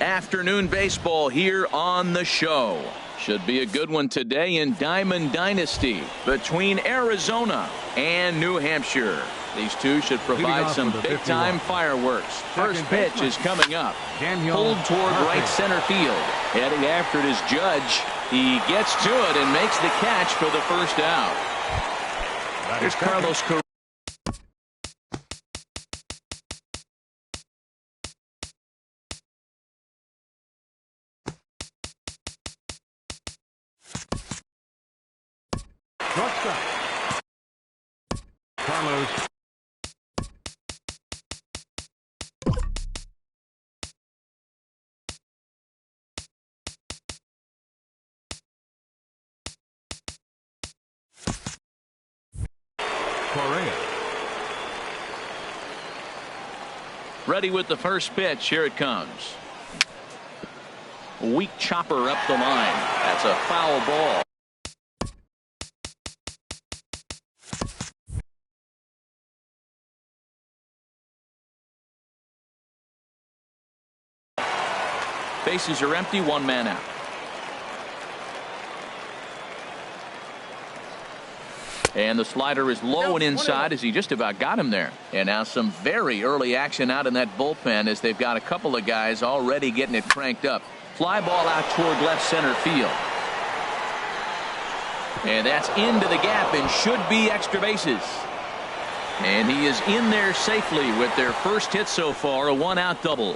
Afternoon baseball here on the show. Should be a good one today in Diamond Dynasty between Arizona and New Hampshire. These two should provide some big-time fireworks. First pitch is coming up. Pulled toward right center field. Heading after it is Judge. He gets to it and makes the catch for the first out. Here's Carlos Correa. Carlos. Correa. Ready with the first pitch. Here it comes. Weak chopper up the line. That's a foul ball. Bases are empty, one man out. And the slider is low and inside as he just about got him there. And now some very early action out in that bullpen as they've got a couple of guys already getting it cranked up. Fly ball out toward left center field. And that's into the gap and should be extra bases. And he is in there safely with their first hit so far, a one-out double.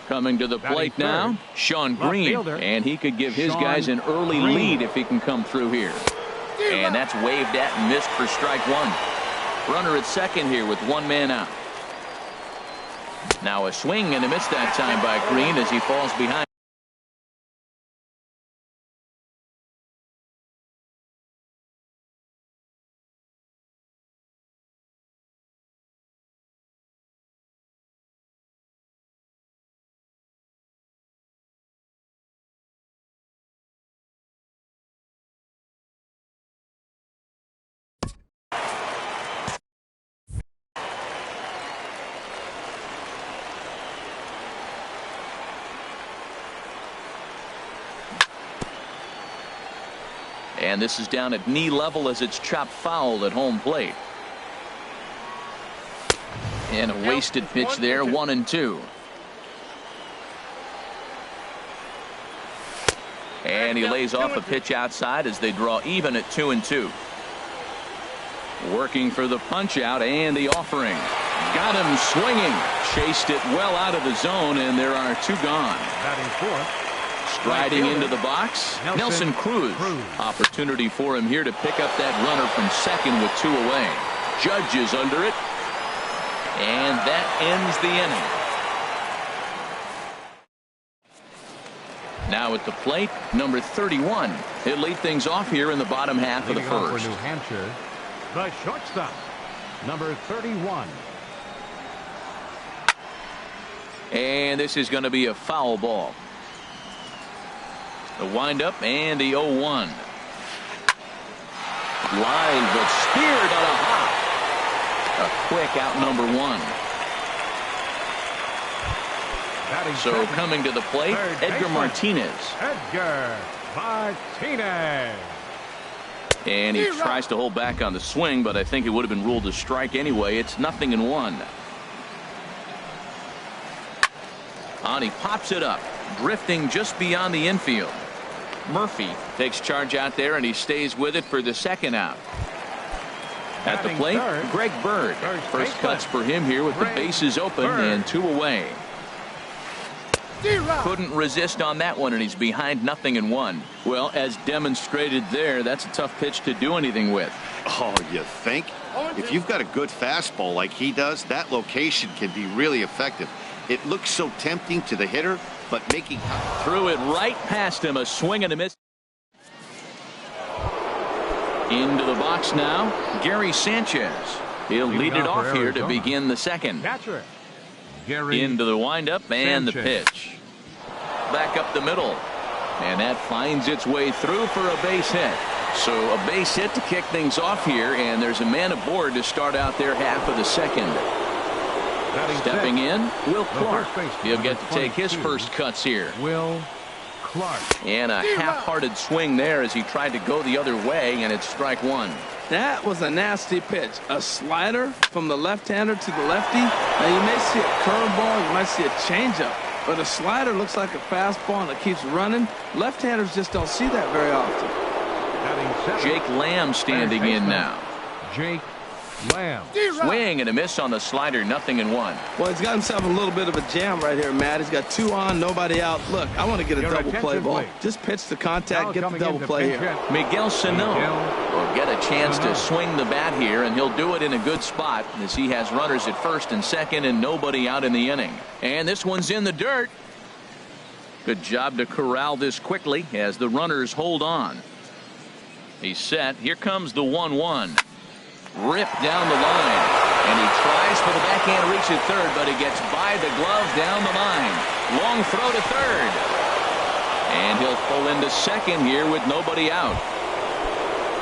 Coming to the plate now, Shawn Green, and he could give his guys an early lead if he can come through here. And that's waved at and missed for strike one. Runner at second here with one man out. Now a swing and a miss that time by Green as he falls behind. And this is down at knee level as it's chopped foul at home plate. And a wasted pitch there, 1-2. And he lays off a pitch outside as they draw even at 2-2. Working for the punch out and the offering. Got him swinging. Chased it well out of the zone, and there are 2 gone. Batting fourth. Striding into the box, Nelson Cruz. Opportunity for him here to pick up that runner from second with 2 away. Judge is under it. And that ends the inning. Now at the plate, number 31. He'll lead things off here in the bottom half of the first. For New Hampshire, the shortstop, number 31. And this is going to be a foul ball. The windup and the 0-1. Line, but speared on a hop. A quick out, number 1. So coming to the plate, Edgar Martinez. Edgar Martinez. And he tries to hold back on the swing, but I think it would have been ruled a strike anyway. It's 0-1. And he pops it up, drifting just beyond the infield. Murphy takes charge out there, and he stays with it for the second out. At the plate, Greg Bird. First cuts for him here with the bases open and 2 away. Couldn't resist on that one, and he's behind 0-1. Well, as demonstrated there, that's a tough pitch to do anything with. Oh, you think? If you've got a good fastball like he does, that location can be really effective. It looks so tempting to the hitter, but making... Threw it right past him, a swing and a miss. Into the box now, Gary Sanchez. He'll lead it off here to begin the second. Catcher, Gary into the windup and the Sanchez. pitch. Back up the middle. And that finds its way through for a base hit. So a base hit to kick things off here, and there's a man aboard to start out their half of the second. Stepping in, Will Clark. He'll get to take his first cuts here. Will Clark. And a half-hearted swing there as he tried to go the other way, and it's strike 1. That was a nasty pitch. A slider from the left-hander to the lefty. Now you may see a curveball, you might see a changeup, but a slider looks like a fastball and it keeps running. Left-handers just don't see that very often. Jake Lamb standing in now. Jake Lamb. Swing and a miss on the slider, 0-1. Well, he's got himself a little bit of a jam right here, Matt. He's got 2 on, nobody out. Look, I want to get a double play ball. Just pitch the contact, get the double play here. Miguel Sano will get a chance to swing the bat here, and he'll do it in a good spot as he has runners at first and second and nobody out in the inning. And this one's in the dirt. Good job to corral this quickly as the runners hold on. He's set. Here comes the 1-1. Ripped down the line, and he tries for the backhand reach at third, but he gets by the glove down the line. Long throw to third, and he'll pull into second here with nobody out.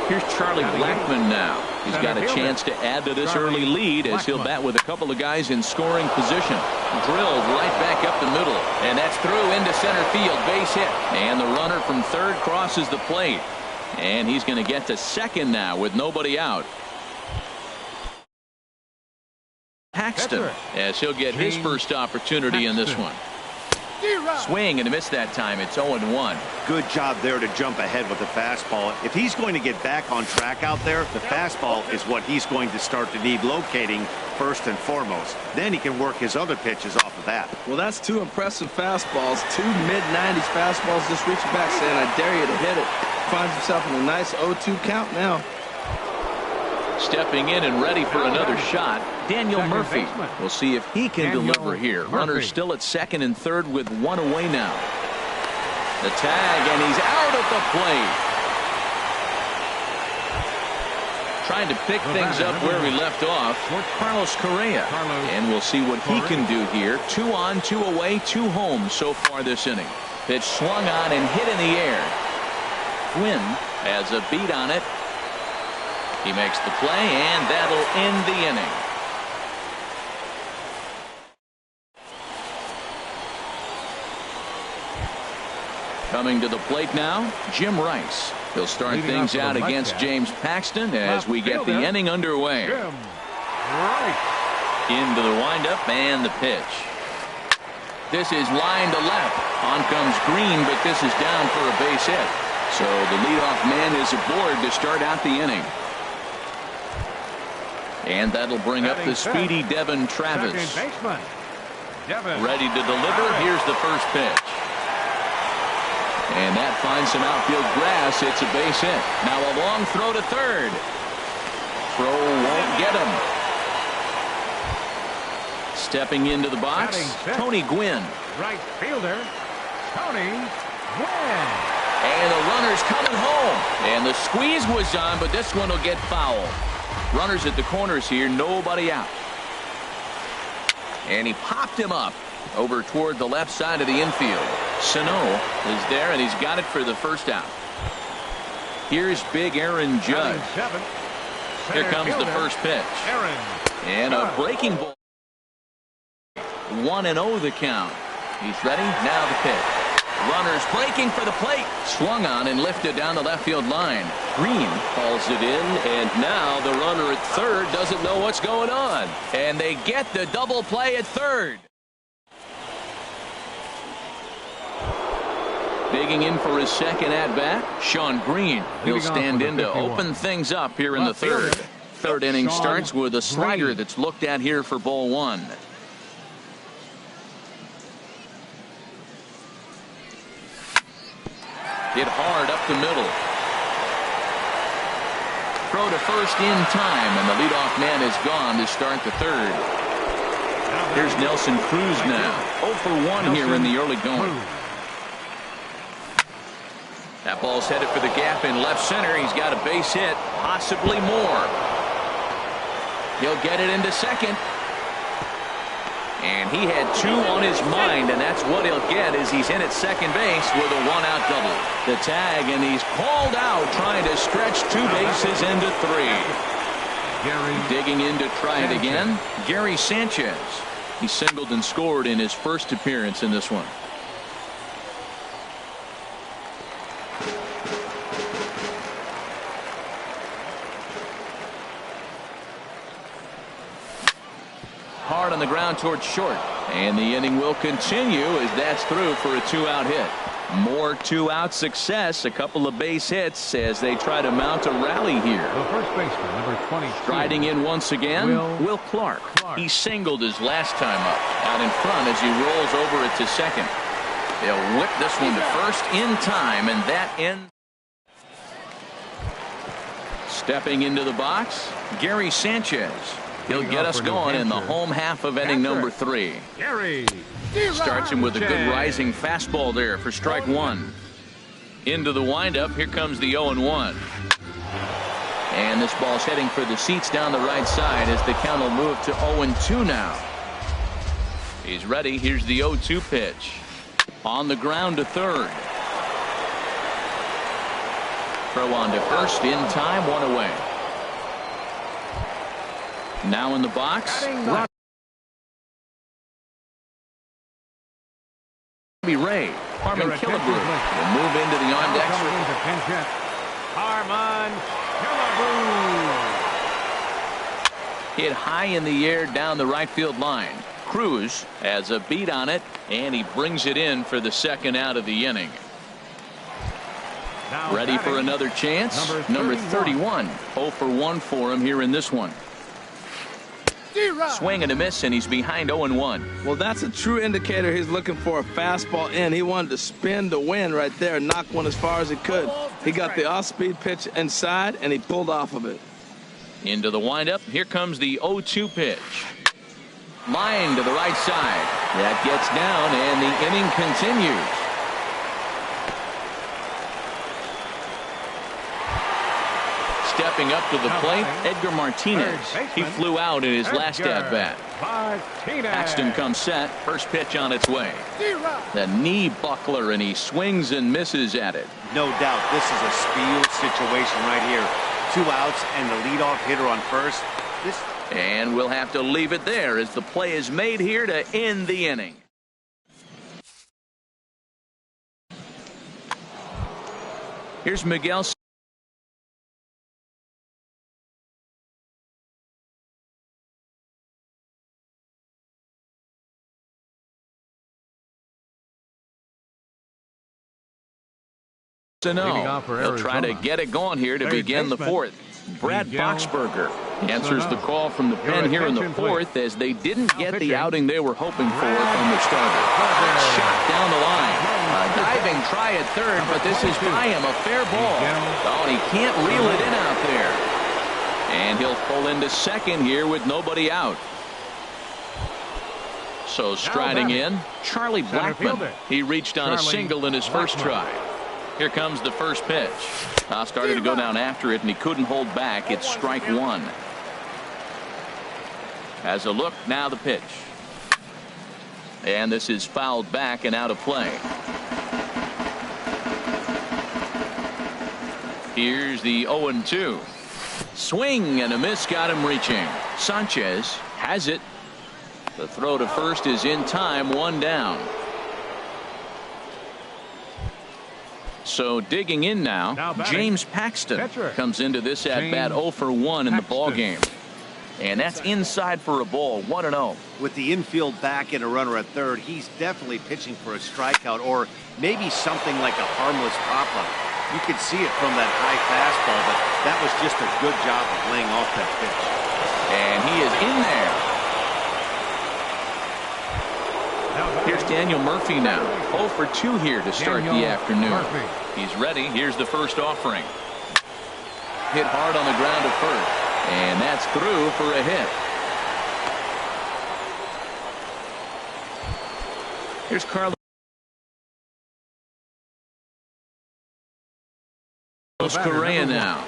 Here's Charlie Blackmon now. He's got a chance to add to this early lead as he'll bat with a couple of guys in scoring position. Drilled right back up the middle, and that's through into center field, base hit, and the runner from third crosses the plate, and he's going to get to second now with nobody out. Paxton, as he'll get his first opportunity in this one. Swing and a miss that time. It's 0-1. Good job there to jump ahead with the fastball. If he's going to get back on track out there, the fastball is what he's going to start to need locating first and foremost. Then he can work his other pitches off of that. Well, that's 2 impressive fastballs. 2 mid-90s fastballs just reaching back saying, I dare you to hit it. Finds himself in a nice 0-2 count now. Stepping in and ready for another shot, Daniel Murphy. We'll see if he can deliver here. Runners still at second and third with 1 away now. The tag, and he's out at the plate. Trying to pick things up where we left off, Carlos Correa. And we'll see what he can do here. 2 on, 2 away, 2 home so far this inning. Pitch swung on and hit in the air. Quinn has a beat on it. He makes the play, and that'll end the inning. Coming to the plate now, Jim Rice. He'll start things out against James Paxton as we get the inning underway. Into the windup and the pitch. This is line to left. On comes Green, but this is down for a base hit. So the leadoff man is aboard to start out the inning. And that'll bring up the speedy Devon Travis. Ready to deliver. Here's the first pitch. And that finds some outfield grass. It's a base hit. Now a long throw to third. Throw won't get him. Stepping into the box, Tony Gwynn. Right fielder, Tony Gwynn. And the runner's coming home. And the squeeze was on, but this one will get foul. Runners at the corners here, nobody out. And he popped him up over toward the left side of the infield. Sano is there, and he's got it for the first out. Here's big Aaron Judge. Here comes the first pitch. And a breaking ball. 1-0 the count. He's ready. Now the pitch. Runners breaking for the plate. Swung on and lifted down the left field line. Green calls it in, and now the runner at third doesn't know what's going on. And they get the double play at third. Digging in for his second at-bat, Shawn Green. He'll stand in to open things up here in the third. Third inning starts with a slider that's looked at here for ball one. Hit hard up the middle. Throw to first in time, and the leadoff man is gone to start the third. Here's Nelson Cruz now. 0 for 1 here in the early going. That ball's headed for the gap in left center. He's got a base hit, possibly more. He'll get it into second. And he had two on his mind, and that's what he'll get as he's in at second base with a one-out double. The tag, and he's called out trying to stretch two bases into three. Digging in to try it again, Gary Sanchez. He singled and scored in his first appearance in this one. Hard on the ground towards short, and the inning will continue as that's through for a two-out hit. More two-out success, a couple of base hits as they try to mount a rally here. The first baseman, number 22. Striding in once again, Will Clark. He singled his last time up out in front as he rolls over it to second. They'll whip this one to first in time, and that ends. Stepping into the box, Gary Sanchez. He'll get us going in the home half of inning number 3. Starts him with a good rising fastball there for strike one. Into the windup. Here comes the 0-1. And this ball's heading for the seats down the right side as the count will move to 0-2 now. He's ready. Here's the 0-2 pitch. On the ground to third. Throw on to first in time, one away. Now in the box, Robbie Ray. Harmon Killebrew will move into the on deck. Harmon Killebrew. Hit high in the air down the right field line. Cruz has a beat on it, and he brings it in for the second out of the inning. Ready for another chance. Number 31. 0 for 1 for him here in this one. Swing and a miss, and he's behind 0-1. Well, that's a true indicator he's looking for a fastball in. He wanted to spin the wind right there and knock one as far as he could. He got the off-speed pitch inside, and he pulled off of it. Into the windup. Here comes the 0-2 pitch. Line to the right side. That gets down, and the inning continues. Stepping up to the plate, Edgar Martinez. He flew out in his last at-bat. Paxton comes set. First pitch on its way. The knee buckler, and he swings and misses at it. No doubt this is a steal situation right here. 2 outs and the leadoff hitter on first. And we'll have to leave it there as the play is made here to end the inning. Here's Miguel Leading off for He'll try to Arizona. get it going here to Third begin the baseman, fourth. Brad Miguel Boxberger answers the call from the pen here in the attention, fourth as they didn't Now get the pitching. outing they were hoping for from the starter. Shot down the line. A diving try at third, but this is by him. A fair ball. Oh, and he can't reel it in out there. And he'll pull into second here with nobody out. So striding in, Charlie Blackmon. He reached on a single in his first try. Here comes the first pitch. Started to go down after it, and he couldn't hold back. It's strike one. Has a look, now the pitch. And this is fouled back and out of play. Here's the 0-2. Swing and a miss got him reaching. Sanchez has it. The throw to first is in time, one down. So digging in now, James Paxton comes into this at bat 0 for 1 in the ball game. And that's inside for a ball, 1-0. With the infield back and a runner at third, he's definitely pitching for a strikeout or maybe something like a harmless pop-up. You could see it from that high fastball, but that was just a good job of laying off that pitch. And he is in there. Here's Daniel Murphy now. 0 for 2 here to start the afternoon. He's ready. Here's the first offering. Hit hard on the ground at first. And that's through for a hit. Here's Carlos Correa now.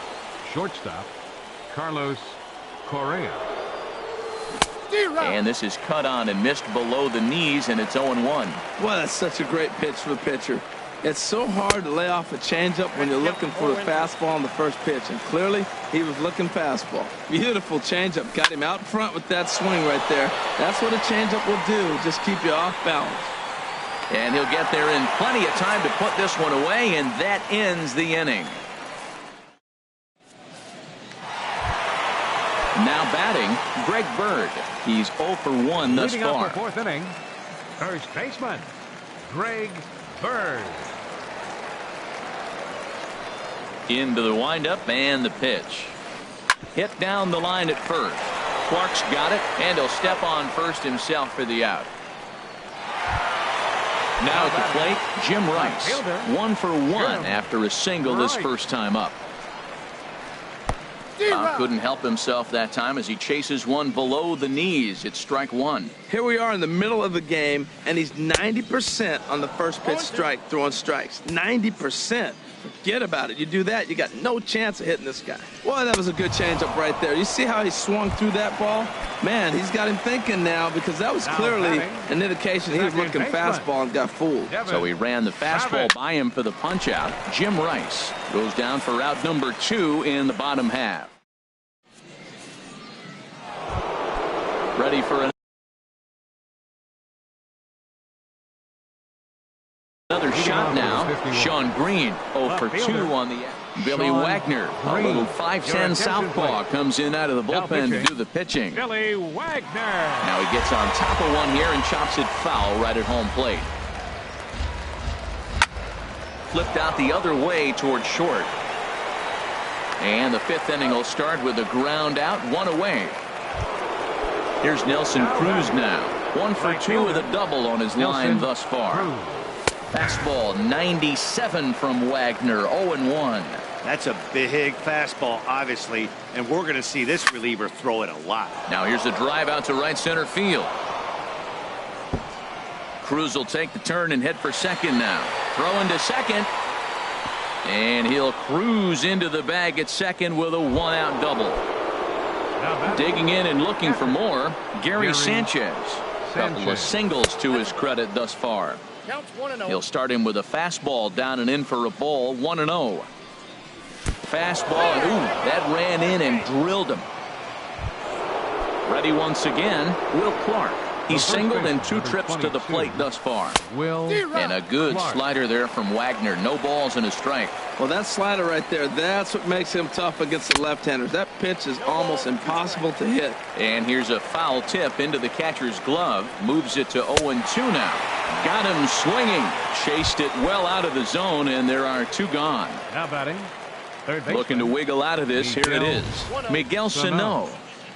Shortstop, Carlos Correa. And this is cut on and missed below the knees, and it's 0-1. Well, that's such a great pitch for the pitcher. It's so hard to lay off a changeup when you're looking for the fastball on the first pitch, and clearly he was looking fastball. Beautiful changeup. Got him out front with that swing right there. That's what a changeup will do, just keep you off balance. And he'll get there in plenty of time to put this one away, and that ends the inning. Now batting, Greg Bird. He's 0 for 1 thus Leading far. off the fourth inning, first baseman, Greg Bird. Into the windup and the pitch. Hit down the line at first. Clark's got it, and he'll step on first himself for the out. Now at the plate, Jim Rice. 1 for 1 after a single his first time up. Couldn't help himself that time as he chases one below the knees. It's strike one. Here we are in the middle of the game, and he's 90% on the first pitch strike, throwing strikes. 90%. Forget about it. You do that, you got no chance of hitting this guy. Boy, that was a good changeup right there. You see how he swung through that ball? Man, he's got him thinking now, because that was clearly an indication he was looking fastball and got fooled. So he ran the fastball by him for the punch out. Jim Rice goes down for out number 2 in the bottom half. Ready for another shot now. Sean Green 0 for 2 on the Billy Wagner, a little 5'10" southpaw, comes in out of the bullpen to do the pitching. Billy Wagner. Now he gets on top of one here and chops it foul right at home plate. Flipped out the other way toward short. And the 5th inning will start with a ground out, 1 away. Here's Nelson Cruz now. 1 for 2 with a double on his line thus far. Fastball 97 from Wagner, 0-1. That's a big fastball, obviously, and we're going to see this reliever throw it a lot. Now here's a drive out to right center field. Cruz will take the turn and head for second now. Throw into second. And he'll cruise into the bag at second with a 1-out double. Digging in and looking for more, Gary Sanchez. Couple of singles to his credit thus far. He'll start him with a fastball down and in for a ball, 1-0. Fastball, and that ran in and drilled him. Ready once again, Will Clark. He's singled in 2 trips to the plate thus far. And a good slider there from Wagner. No balls and a strike. Well, that slider right there, that's what makes him tough against the left-handers. That pitch is almost impossible to hit. And here's a foul tip into the catcher's glove. Moves it to 0-2 now. Got him swinging. Chased it well out of the zone, and there are 2 gone. Now batting, third baseman. Looking to wiggle out of this. Here it is. Miguel Sano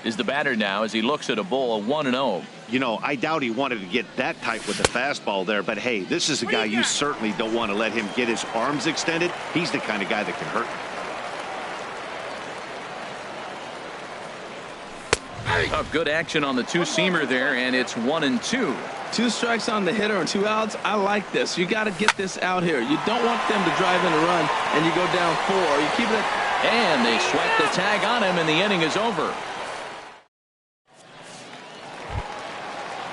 is the batter now as he looks at a ball of 1-0. You know, I doubt he wanted to get that tight with the fastball there, but hey, this is a guy you certainly don't want to let him get his arms extended. He's the kind of guy that can hurt. Oh, good action on the 2-seamer there, and it's 1-2. 2 strikes on the hitter and 2 outs. I like this. You got to get this out here. You don't want them to drive in a run and you go down 4. You keep it. And they sweat the tag on him, and the inning is over.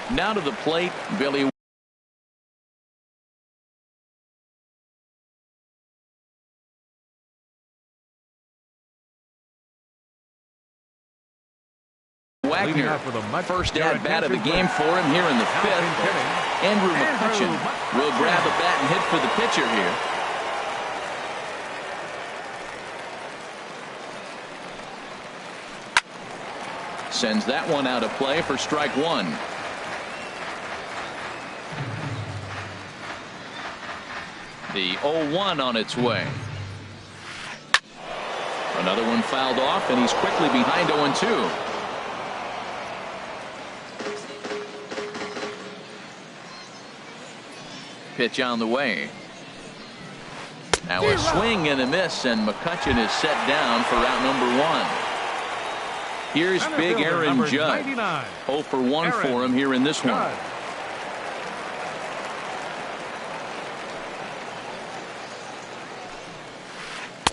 Now to the plate, Billy Wagner. First at bat of the game for him here in the 5th. Andrew McCutchen will grab a bat and hit for the pitcher here. Sends that one out of play for strike 1. The 0-1 on its way. Another one fouled off, and he's quickly behind 0-2. Pitch on the way. Now a swing and a miss, and McCutchen is set down for out number 1. Here's big Aaron Judge. 0 for 1 for him here in this one.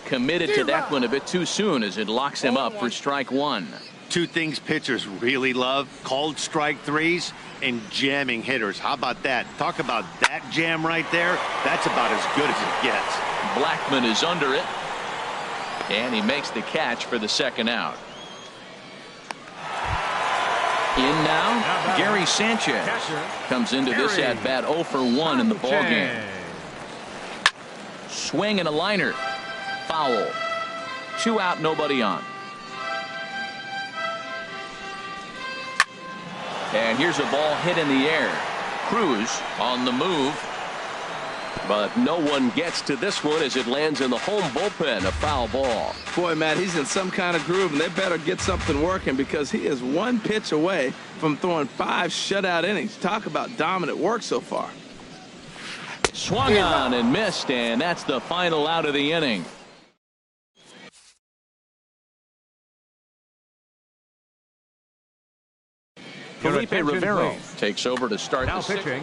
Committed to that one a bit too soon as it locks him up for strike 1. 2 things pitchers really love: called strike 3s and jamming hitters. How about that? Talk about that jam right there. That's about as good as it gets. Blackman is under it, and he makes the catch for the 2nd out. In now, Gary Sanchez comes into this at bat 0 for 1 in the ball game. Swing and a liner. Foul. 2 out, nobody on. And here's a ball hit in the air. Cruz on the move. But no one gets to this one as it lands in the home bullpen. A foul ball. Boy, Matt, he's in some kind of groove, and they better get something working because he is 1 pitch away from throwing 5 shutout innings. Talk about dominant work so far. Swung on and missed, and that's the final out of the inning. Felipe Rivero takes over to start now the pitching.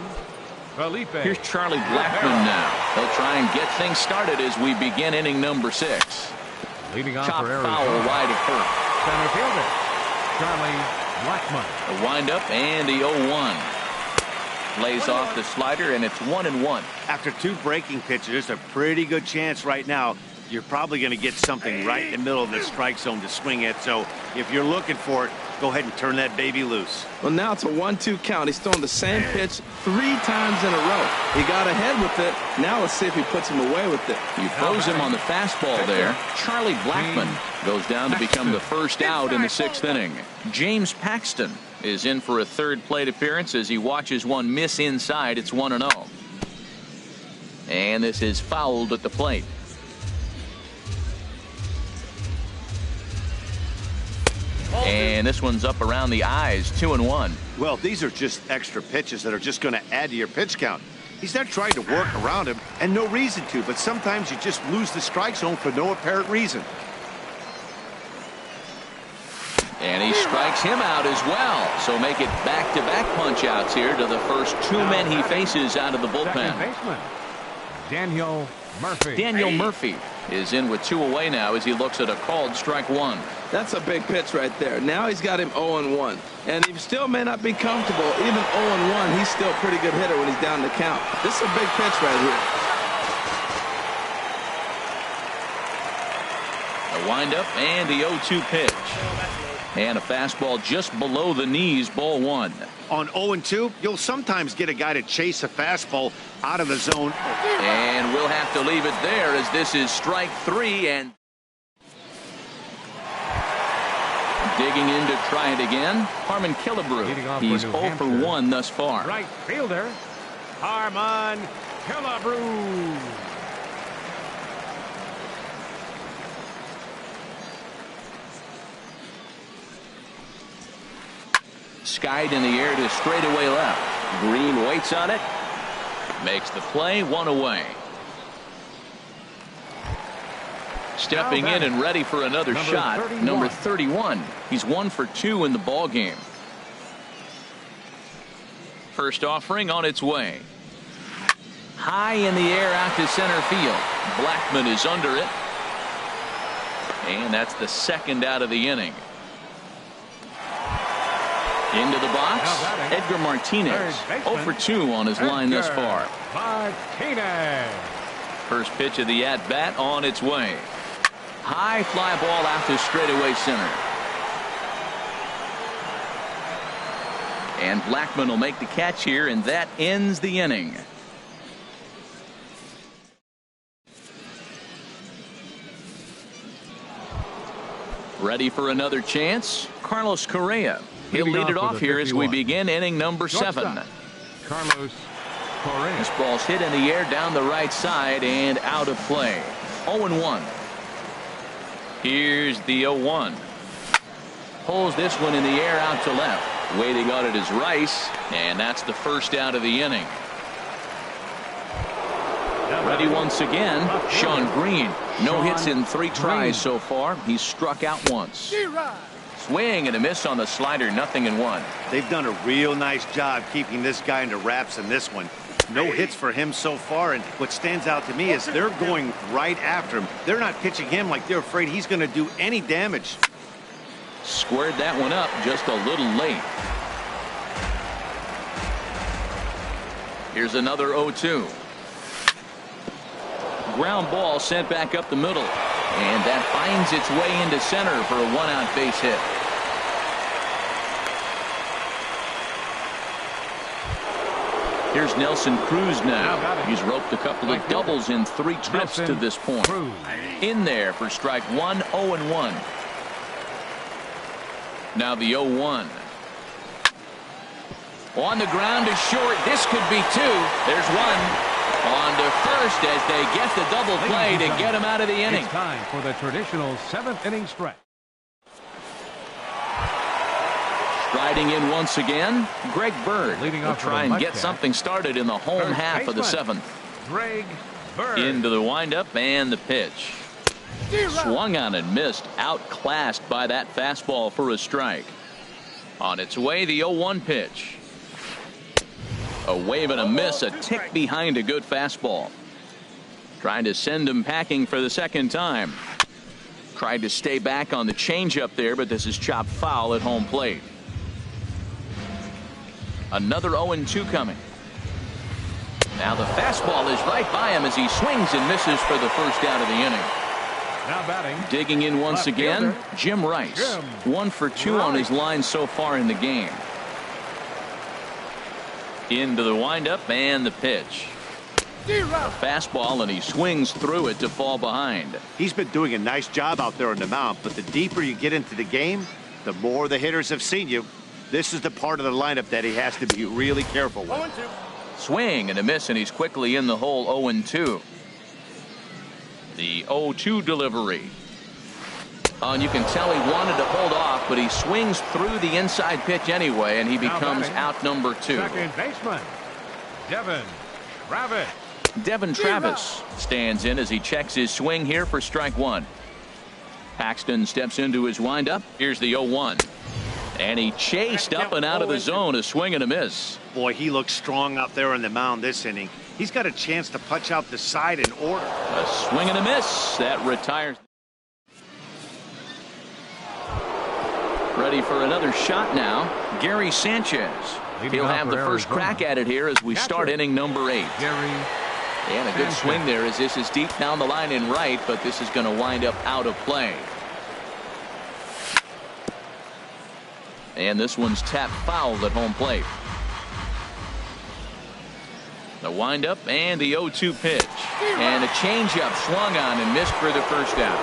Felipe. Here's Charlie Blackman now. He'll try and get things started as we begin inning number 6. Leading off Chop for Arizona. foul wide of first. Center fielder Charlie Blackman. A windup and the 0-1. Lays off the slider, and it's 1-1. After 2 breaking pitches, there's a pretty good chance right now you're probably going to get something right in the middle of the strike zone to swing at. So if you're looking for it, go ahead and turn that baby loose. Well, now it's a 1-2 count. He's throwing the same pitch 3 times in a row. He got ahead with it. Now let's see if he puts him away with it. He throws him on the fastball there. Charlie Blackman goes down to become the first out in the 6th inning. James Paxton is in for a 3rd plate appearance as he watches one miss inside. It's 1-0. And this is fouled at the plate. And this one's up around the eyes. 2-1. Well, these are just extra pitches that are just going to add to your pitch count. He's not trying to work around him, and no reason to, but sometimes you just lose the strike zone for no apparent reason. And he strikes him out as well. So make it back-to-back punch-outs here to the first 2 men he faces out of the bullpen. Second baseman Daniel Murphy. Daniel Murphy is in with 2 away now as he looks at a called strike 1. That's a big pitch right there. Now he's got him 0-1. And he still may not be comfortable. Even 0-1, he's still a pretty good hitter when he's down the count. This is a big pitch right here. A windup and the 0-2 pitch. And a fastball just below the knees, ball 1. On 0-2, you'll sometimes get a guy to chase a fastball out of the zone. And we'll have to leave it there as this is strike 3. And digging in to try it again, Harmon Killebrew. He's 0 for 1 thus far. Right fielder, Harmon Killebrew. Skied in the air to straightaway left. Green waits on it. Makes the play, 1 away. Stepping in and ready for another shot, 31. number 31. He's 1 for 2 in the ball game. First offering on its way. High in the air out to center field. Blackmon is under it. And that's the second out of the inning. Into the box, Edgar Martinez. 0 for 2 on his line thus far. Martinez. First pitch of the at-bat on its way. High fly ball out to straightaway center. And Blackmon will make the catch here, and that ends the inning. Ready for another chance, Carlos Correa. He'll lead it off here as we begin inning number 7. Carlos Correa. This ball's hit in the air down the right side and out of play. 0-1. Here's the 0-1. Pulls this one in the air out to left. Waiting on it is Rice, and that's the first out of the inning. Ready once again, Sean Green. No hits in 3 tries so far. He's struck out once. Swing and a miss on the slider, 0-1. They've done a real nice job keeping this guy into wraps in this one. No hits for him so far, and what stands out to me is they're going right after him. They're not pitching him like they're afraid he's going to do any damage. Squared that one up just a little late. Here's another 0-2. Ground ball sent back up the middle. And that finds its way into center for a 1-out base hit. Here's Nelson Cruz now. He's roped a couple of doubles in 3 trips to this point. In there for strike 1, 0-1. Now the 0-1. On the ground is short. This could be 2. There's 1. On to first as they get the double play to get him out of the inning. It's time for the traditional 7th inning stretch. Striding in once again, Greg Bird will try and get Mudcats. Something started in the home half of the 7th. Greg Bird. Into the windup and the pitch. Swung on and missed, outclassed by that fastball for a strike. On its way, the 0-1 pitch. A wave and a miss, a tick behind a good fastball. Trying to send him packing for the second time. Tried to stay back on the changeup there, but this is chopped foul at home plate. Another 0-2 coming. Now the fastball is right by him as he swings and misses for the first out of the inning. Now batting. Digging in once left again, fielder, Jim Rice. Jim 1 for 2 on his line so far in the game. Into the windup and the pitch. A fastball, and he swings through it to fall behind. He's been doing a nice job out there on the mound, but the deeper you get into the game, the more the hitters have seen you. This is the part of the lineup that he has to be really careful with. Swing and a miss, and he's quickly in the hole. 0-2. The 0-2 delivery. Oh, and you can tell he wanted to hold off, but he swings through the inside pitch anyway, and he becomes out number 2. Second baseman, Devin Travis. Devin Travis stands in as he checks his swing here for strike 1. Paxton steps into his windup. Here's the 0-1. And he chased up and out of the zone, a swing and a miss. Boy, he looks strong out there on the mound this inning. He's got a chance to punch out the side in order. A swing and a miss. That retires. Ready for another shot now, Gary Sanchez. He'll have the first crack at it here as we start inning number 8. Gary And a good swing there as this is deep down the line in right, but this is going to wind up out of play. And this one's tapped foul at home plate. The windup and the 0-2 pitch. And a changeup swung on and missed for the first out.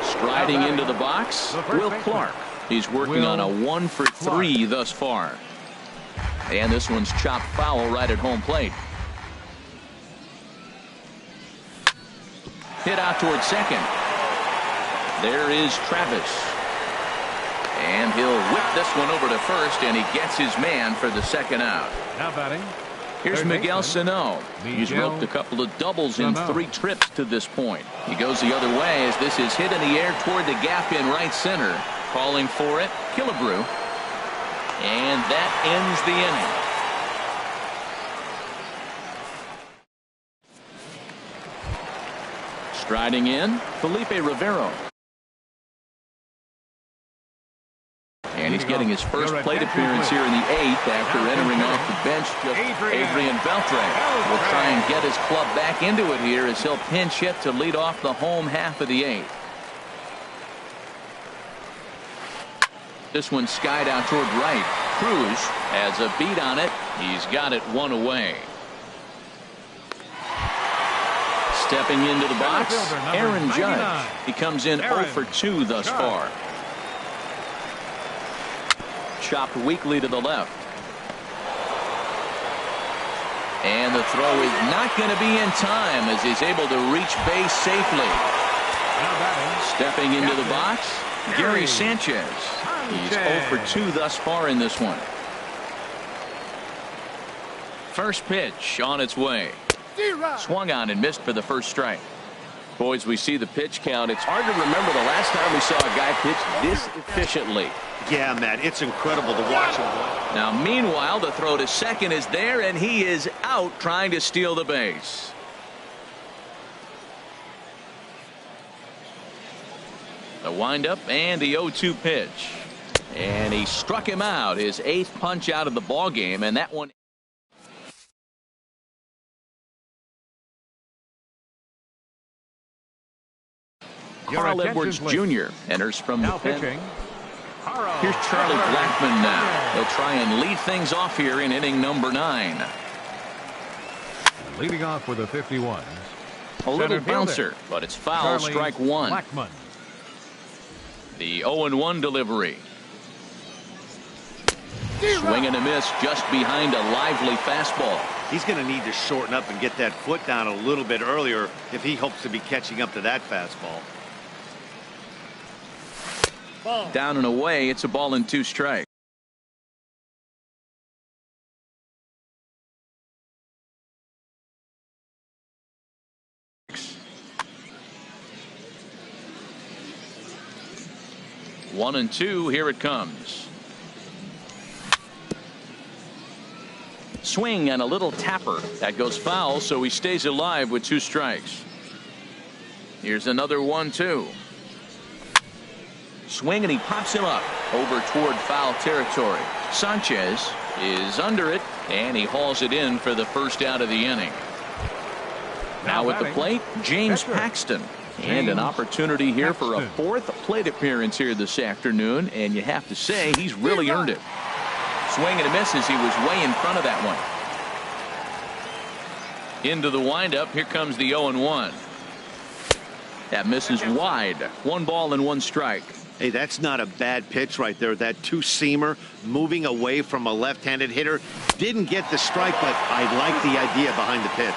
Striding into the box, Will Clark. He's working on a 1-for-3 thus far. And this one's chopped foul right at home plate. Hit out towards second. There is Travis. And he'll whip this one over to first, and he gets his man for the second out. Now batting. Here's Miguel Sano. He's roped a couple of doubles in 3 trips to this point. He goes the other way as this is hit in the air toward the gap in right center. Calling for it, Killebrew. And that ends the inning. Striding in, Felipe Rivero. And he's getting his first plate appearance here in the 8th after entering off the bench. Adrian Beltre will try and get his club back into it here as he'll pinch hit to lead off the home half of the 8th. This one skied out toward right. Cruz has a beat on it. He's got it 1 away. Stepping into the box, Aaron Judge. He comes in 0 for 2 thus far. Chopped weakly to the left. And the throw is not going to be in time as he's able to reach base safely. Stepping into the box, Gary Sanchez. He's 0 for 2 thus far in this one. First pitch on its way. Swung on and missed for the first strike. Boys, we see the pitch count. It's hard to remember the last time we saw a guy pitch this efficiently. Yeah, Matt, it's incredible to watch him. Now, meanwhile, the throw to second is there, and he is out trying to steal the base. The windup and the 0-2 pitch. And he struck him out, his 8th punch out of the ball game, and that one. Carl Edwards Jr. enters from the pen. Here's Charlie Blackmon now. He'll try and lead things off here in inning number 9. Leading off with a 51. A little bouncer, but it's foul. Strike 1. Blackmon. The 0-1 delivery. Swing and a miss just behind a lively fastball. He's going to need to shorten up and get that foot down a little bit earlier if he hopes to be catching up to that fastball. Down and away, it's a ball and 2 strikes. One and 2, here it comes. Swing and a little tapper. That goes foul, so he stays alive with 2 strikes. Here's another 1-2. Swing and he pops him up over toward foul territory. Sanchez is under it and he hauls it in for the first out of the inning. Now at the plate, James Paxton. And an opportunity here for a 4th plate appearance here this afternoon, and you have to say he's really earned it. Swing and a miss as he was way in front of that one. Into the windup, here comes the 0-1. That misses wide. 1 ball and 1 strike. Hey, that's not a bad pitch right there. That 2-seamer moving away from a left-handed hitter. Didn't get the strike, but I like the idea behind the pitch.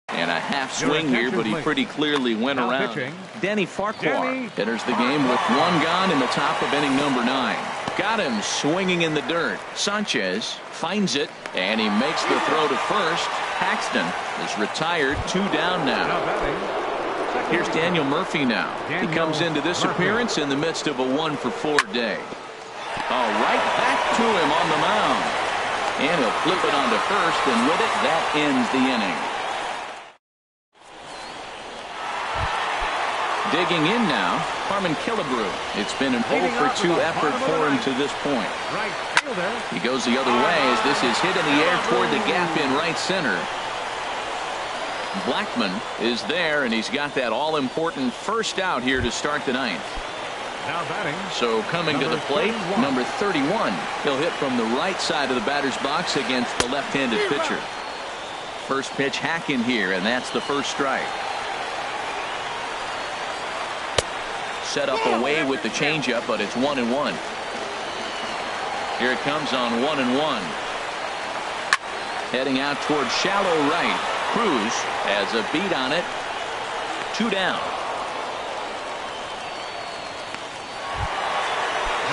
And a half swing here, but he pretty clearly went around. Danny Farquhar enters the game with 1 gone in the top of inning number 9. Got him swinging in the dirt. Sanchez finds it, and he makes the throw to first. Paxton is retired, 2 down now. Here's Daniel Murphy now. He comes into this appearance in the midst of a 1-for-4 day. Oh, right back to him on the mound. And he'll flip it onto first, and with it, that ends the inning. Digging in now, Harmon Killebrew. It's been an 0-for-2 effort for him to this point. He goes the other way as this is hit in the air toward the gap in right center. Blackmon is there, and he's got that all-important first out here to start the ninth. Now batting. So coming to the plate, number 31. He'll hit from the right side of the batter's box against the left-handed pitcher. First pitch hack in here, and that's the first strike. Set up away with the changeup, but it's 1-1. Here it comes on 1-1. Heading out towards shallow right. Cruz has a beat on it. 2 down.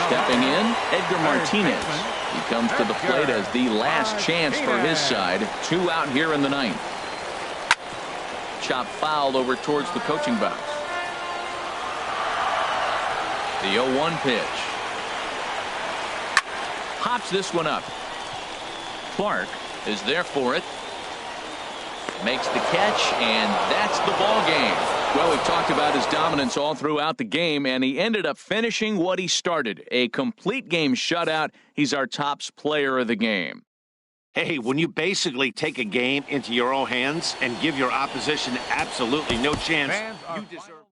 Stepping in, Edgar Martinez. He comes to the plate as the last chance for his side. 2 out here in the ninth. Chop fouled over towards the coaching box. The 0-1 pitch. Hops this one up. Clark is there for it. Makes the catch, and that's the ball game. Well, we've talked about his dominance all throughout the game, and he ended up finishing what he started. A complete game shutout. He's our tops player of the game. Hey, when you basically take a game into your own hands and give your opposition absolutely no chance, you deserve